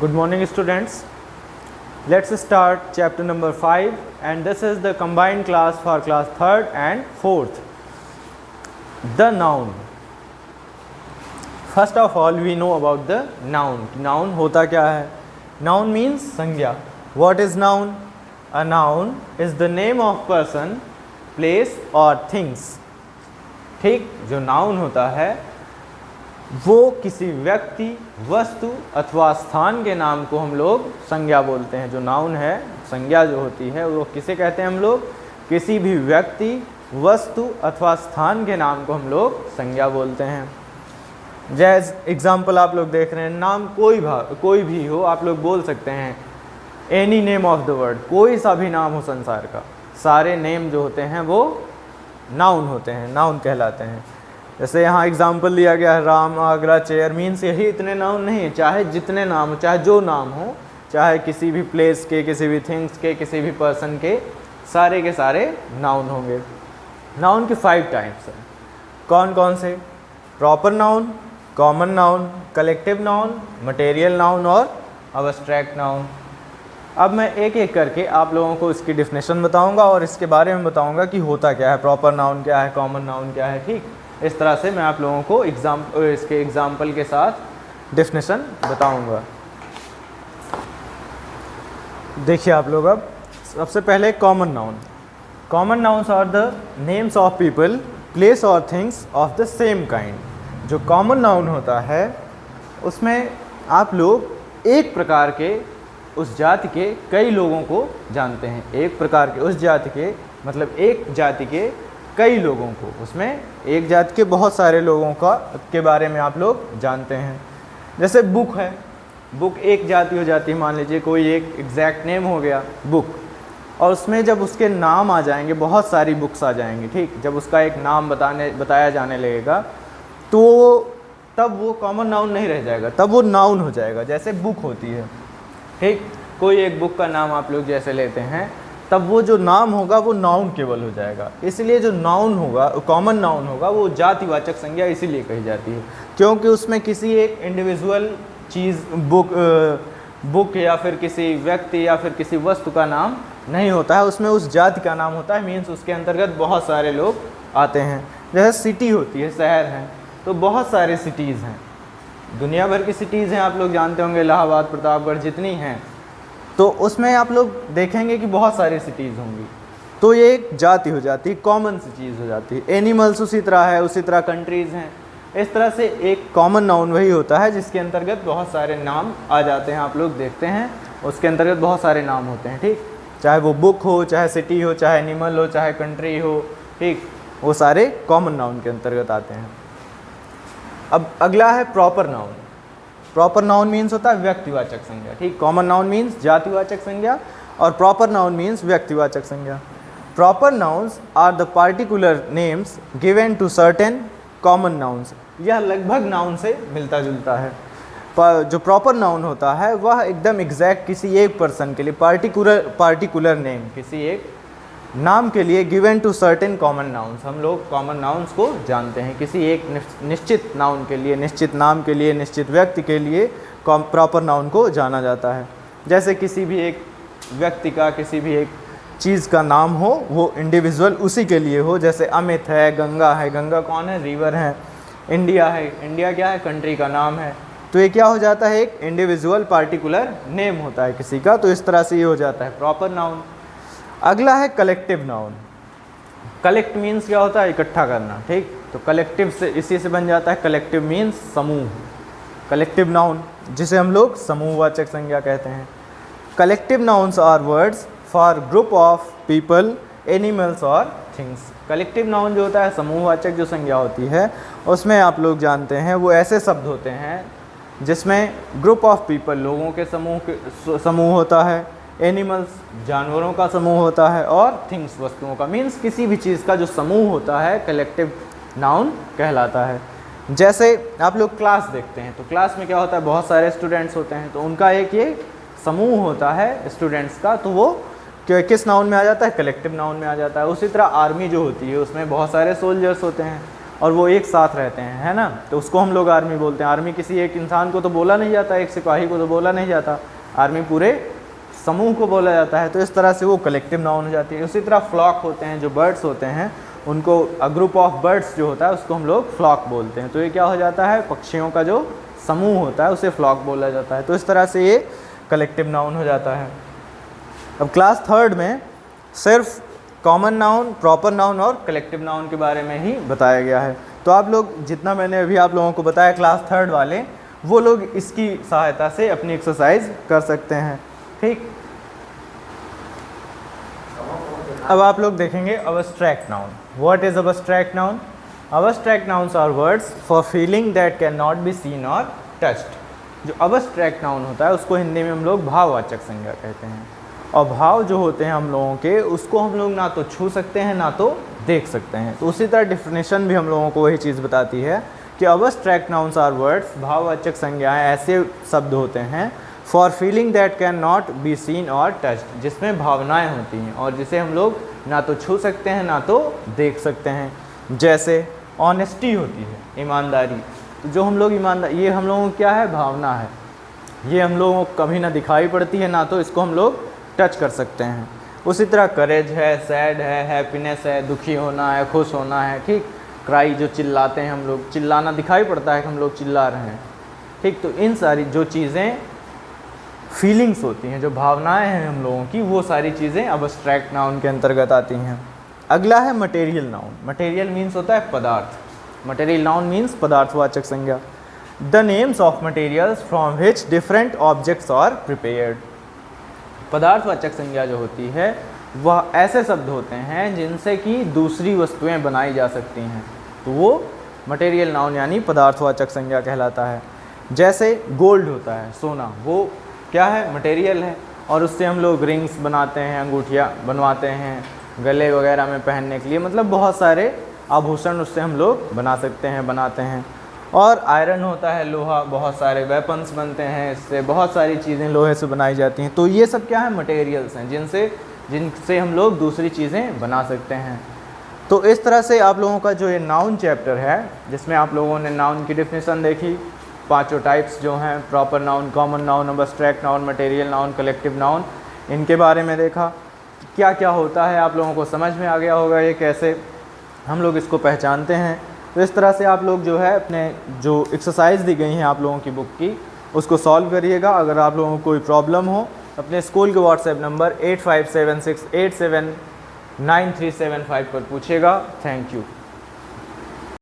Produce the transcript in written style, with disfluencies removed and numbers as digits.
Good morning, students. Let's start chapter number 5, and this is the combined class for class 3rd and 4th. The noun. First of all, we know about the noun. Noun होता क्या है? Noun means संज्ञा. What is noun? A noun is the name of person, place or things. ठीक, जो noun होता है वो किसी व्यक्ति, वस्तु अथवा स्थान के नाम को हम लोग संज्ञा बोलते हैं। जो नाउन है, संज्ञा जो होती है वो किसे कहते हैं हम लोग? किसी भी व्यक्ति, वस्तु अथवा स्थान के नाम को हम लोग संज्ञा बोलते हैं। जैसे एग्जाम्पल आप लोग देख रहे हैं, नाम कोई भी हो, आप लोग बोल सकते हैं any name of the world, कोई सा भी नाम हो संसार का। सारे नेम जो होते हैं वो नाउन होते हैं, नाउन कहलाते हैं। जैसे यहाँ एग्जाम्पल दिया गया है, राम, आगरा, चेयर, मीन्स यही इतने नाउन नहीं, चाहे जितने नाम हो, चाहे जो नाम हो, चाहे किसी भी प्लेस के, किसी भी थिंग्स के, किसी भी पर्सन के सारे नाउन होंगे। नाउन के 5 टाइप्स हैं। कौन कौन से? Proper noun, common noun, collective noun, material noun और अब्स्ट्रैक्ट नाउन। अब मैं एक एक करके आप लोगों को इसकी डिफिनेशन बताऊंगा और इसके बारे में बताऊंगा कि होता क्या है, प्रॉपर नाउन क्या है, कॉमन नाउन क्या है। ठीक, इस तरह से मैं आप लोगों को इसके एग्जाम्पल के साथ डेफिनेशन बताऊंगा। देखिए आप लोग, अब सबसे पहले common noun. Common nouns are the names of people, place और things of the same kind. जो कॉमन नाउन होता है उसमें आप लोग एक प्रकार के उस जाति के कई लोगों को जानते हैं। एक प्रकार के उस जाति के मतलब एक जाति के कई लोगों को, उसमें एक जाति के बहुत सारे लोगों के बारे में आप लोग जानते हैं। जैसे बुक है, बुक एक जाति हो जाती है। मान लीजिए कोई एक एग्जैक्ट नेम हो गया बुक, और उसमें जब उसके नाम आ जाएंगे, बहुत सारी बुक्स आ जाएंगी। ठीक, जब उसका एक नाम बताया जाने लगेगा तो तब वो कॉमन नाउन नहीं रह जाएगा, तब वो नाउन हो जाएगा। जैसे बुक होती है, ठीक, कोई एक बुक का नाम आप लोग जैसे लेते हैं, तब वो जो नाम होगा वो नाउन केवल हो जाएगा। इसलिए जो नाउन होगा, कॉमन नाउन होगा, वो जातिवाचक संज्ञा इसीलिए कही जाती है क्योंकि उसमें किसी एक इंडिविजुअल चीज़, बुक या फिर किसी व्यक्ति या फिर किसी वस्तु का नाम नहीं होता है, उसमें उस जाति का नाम होता है। मीन्स उसके अंतर्गत बहुत सारे लोग आते हैं। जैसे सिटी होती है, शहर है, तो बहुत सारे सिटीज़ हैं, दुनिया भर की सिटीज़ हैं, आप लोग जानते होंगे, इलाहाबाद, प्रतापगढ़, जितनी हैं, तो उसमें आप लोग देखेंगे कि बहुत सारी सिटीज़ होंगी। तो ये एक जाति हो जाती है, कॉमन सी चीज़ हो जाती है। एनिमल्स उसी तरह है, उसी तरह कंट्रीज़ हैं। इस तरह से एक कॉमन नाउन वही होता है जिसके अंतर्गत बहुत सारे नाम आ जाते हैं। आप लोग देखते हैं उसके अंतर्गत बहुत सारे नाम होते हैं। ठीक, चाहे वो बुक हो, चाहे सिटी हो, चाहे एनिमल हो, चाहे कंट्री हो, ठीक, वो सारे कॉमन नाउन के अंतर्गत आते हैं। अब अगला है proper noun. Proper noun means होता है व्यक्तिवाचक संज्ञा। ठीक, कॉमन नाउन मीन्स जातिवाचक संज्ञा और प्रॉपर नाउन मीन्स व्यक्तिवाचक संज्ञा। Proper nouns are the particular names given to certain common nouns. यह लगभग नाउन से मिलता जुलता है। पर जो प्रॉपर नाउन होता है वह एकदम एग्जैक्ट किसी एक पर्सन के लिए, पार्टिकुलर नेम, किसी एक नाम के लिए given to certain common nouns. हम लोग कॉमन नाउन्स को जानते हैं, किसी एक निश्चित नाउन के लिए, निश्चित नाम के लिए, निश्चित व्यक्ति के लिए प्रॉपर नाउन को जाना जाता है। जैसे किसी भी एक व्यक्ति का, किसी भी एक चीज़ का नाम हो, वो इंडिविजुअल उसी के लिए हो। जैसे अमित है, गंगा है, गंगा कौन है? रिवर है। इंडिया है, इंडिया क्या है? कंट्री का नाम है। तो ये क्या हो जाता है? एक इंडिविजुअल पार्टिकुलर नेम होता है किसी का। तो इस तरह से ये हो जाता है प्रॉपर नाउन। अगला है कलेक्टिव नाउन। कलेक्ट मीन्स क्या होता है? इकट्ठा करना। ठीक, तो कलेक्टिव से इसी से बन जाता है, कलेक्टिव मीन्स समूह। कलेक्टिव नाउन जिसे हम लोग समूहवाचक संज्ञा कहते हैं। Collective nouns are words for group of people, animals और थिंग्स। कलेक्टिव नाउन जो होता है, समूहवाचक जो संज्ञा होती है, उसमें आप लोग जानते हैं वो ऐसे शब्द होते हैं जिसमें ग्रुप ऑफ पीपल, लोगों के समूह होता है, एनिमल्स, जानवरों का समूह होता है, और थिंग्स, वस्तुओं का। मीन्स किसी भी चीज़ का जो समूह होता है कलेक्टिव नाउन कहलाता है। जैसे आप लोग क्लास देखते हैं, तो क्लास में क्या होता है? बहुत सारे स्टूडेंट्स होते हैं, तो उनका एक ये समूह होता है स्टूडेंट्स का, तो वो किस नाउन में आ जाता है? कलेक्टिव नाउन में आ जाता है। उसी तरह आर्मी जो होती है उसमें बहुत सारे सोल्जर्स होते हैं, और वो एक साथ रहते हैं, है ना, तो उसको हम लोग आर्मी बोलते हैं। आर्मी किसी एक इंसान को तो बोला नहीं जाता, एक सिपाही को तो बोला नहीं जाता, आर्मी पूरे समूह को बोला जाता है। तो इस तरह से वो कलेक्टिव नाउन हो जाती है। उसी तरह फ्लॉक होते हैं, जो बर्ड्स होते हैं उनको, ग्रुप ऑफ बर्ड्स जो होता है उसको हम लोग फ्लॉक बोलते हैं। तो ये क्या हो जाता है, पक्षियों का जो समूह होता है उसे फ्लॉक बोला जाता है। तो इस तरह से ये कलेक्टिव नाउन हो जाता है। अब क्लास थर्ड में सिर्फ कॉमन नाउन, प्रॉपर नाउन और कलेक्टिव नाउन के बारे में ही बताया गया है। तो आप लोग जितना मैंने अभी आप लोगों को बताया क्लास थर्ड वाले, वो लोग इसकी सहायता से अपनी एक्सरसाइज कर सकते हैं, ठीक। अब आप लोग देखेंगे abstract noun. What is abstract noun? Abstract nouns are words for feeling that can not be seen और टच्ड। जो अब्स्ट्रैक्ट नाउन होता है उसको हिंदी में हम लोग भाववाचक संज्ञा कहते हैं। और भाव जो होते हैं हम लोगों के, उसको हम लोग ना तो छू सकते हैं ना तो देख सकते हैं। तो उसी तरह डिफिनेशन भी हम लोगों को वही चीज़ बताती है कि अब्स्ट्रैक्ट नाउन्स आर वर्ड्स, भाववाचक संज्ञाएं ऐसे शब्द होते हैं for feeling that can not be seen और टच्ड, जिसमें भावनाएं होती हैं और जिसे हम लोग ना तो छू सकते हैं ना तो देख सकते हैं। जैसे ऑनेस्टी होती है, ईमानदारी। तो जो हम लोग ईमानदारी, ये हम लोगों को क्या है, भावना है। ये हम लोगों को कभी ना दिखाई पड़ती है ना तो इसको हम लोग टच कर सकते हैं। उसी तरह करेज है, सैड है, हैप्पीनेस है, दुखी होना है, खुश होना है, ठीक। क्राई, जो चिल्लाते हैं हम लोग, चिल्लाना दिखाई पड़ता है कि हम लोग चिल्ला रहे हैं, ठीक। तो इन सारी जो चीज़ें फीलिंग्स होती हैं, जो भावनाएं हैं हम लोगों की, वो सारी चीज़ें अब्स्ट्रैक्ट नाउन के अंतर्गत आती हैं। अगला है मटेरियल नाउन। मटेरियल मीन्स होता है पदार्थ। मटेरियल नाउन मीन्स पदार्थवाचक संज्ञा। The names of materials from which different objects are prepared. पदार्थवाचक संज्ञा जो होती है वह ऐसे शब्द होते हैं जिनसे कि दूसरी वस्तुएं बनाई जा सकती हैं, तो वो मटेरियल नाउन यानी पदार्थवाचक संज्ञा कहलाता है। जैसे गोल्ड होता है, सोना, वो क्या है, मटेरियल है, और उससे हम लोग रिंग्स बनाते हैं, अंगूठियाँ बनवाते हैं गले वगैरह में पहनने के लिए, मतलब बहुत सारे आभूषण उससे हम लोग बना सकते हैं, बनाते हैं। और आयरन होता है, लोहा, बहुत सारे वेपन्स बनते हैं इससे, बहुत सारी चीज़ें लोहे से बनाई जाती हैं। तो ये सब क्या है, मटेरियल्स हैं जिनसे हम लोग दूसरी चीज़ें बना सकते हैं। तो इस तरह से आप लोगों का जो ये नाउन चैप्टर है, जिसमें आप लोगों ने नाउन की डिफिनेशन देखी, पांचों टाइप्स जो हैं, proper noun, common noun, abstract noun, material noun, collective noun, इनके बारे में देखा, क्या क्या होता है, आप लोगों को समझ में आ गया होगा ये कैसे हम लोग इसको पहचानते हैं। तो इस तरह से आप लोग जो है अपने जो एक्सरसाइज दी गई हैं आप लोगों की बुक की, उसको सॉल्व करिएगा। अगर आप लोगों को कोई प्रॉब्लम हो, अपने स्कूल के व्हाट्सएप नंबर 8576879375 पर पूछिएगा। Thank you.